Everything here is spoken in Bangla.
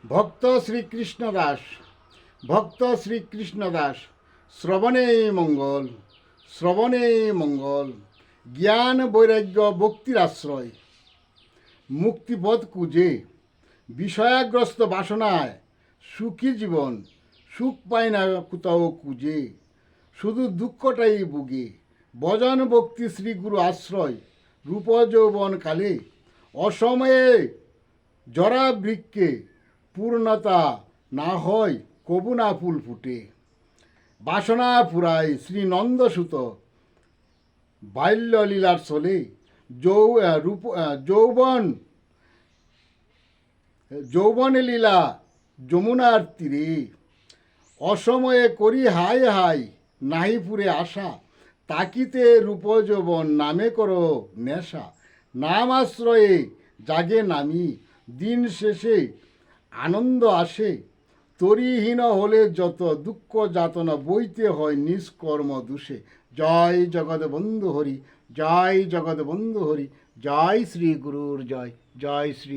ভক্ত শ্রীকৃষ্ণ দাস, ভক্ত শ্রীকৃষ্ণ দাস, শ্রবণে মঙ্গল, শ্রবণে মঙ্গল। জ্ঞান বৈরাগ্য ভক্তির আশ্রয়, মুক্তিপথ খুঁজে বিষয়াগ্রস্ত বাসনায় সুখী জীবন, সুখ পায় না কোথাও খুঁজে, শুধু দুঃখটাই বুগে। ভজন ভক্তি শ্রীগুরু আশ্রয়, রূপ যৌবন কালে অসময়ে জরা বৃক্ষে পূর্ণতা না হয়, কবু না ফুল ফুটে। বাসনা ফুরায় শ্রীনন্দসুত বাল্যলীলার চলে, যৌবন যৌবনে লীলা যমুনার তীরে। অসময়ে করি হাই হাই নাহি পুরে আশা, তাকিতে রূপ যৌবন নামে করো নেশা। নাম আশ্রয়ে জাগে নামি, দিন শেষে আনন্দ আসে। তরিহীন হলে যত দুঃখ যাতনা বইতে হয় নিষ্কর্ম দোষে। জয় জগৎ বন্ধু হরি, জয় জগৎ বন্ধু হরি, জয় শ্রী গুরুর জয়, জয় শ্রী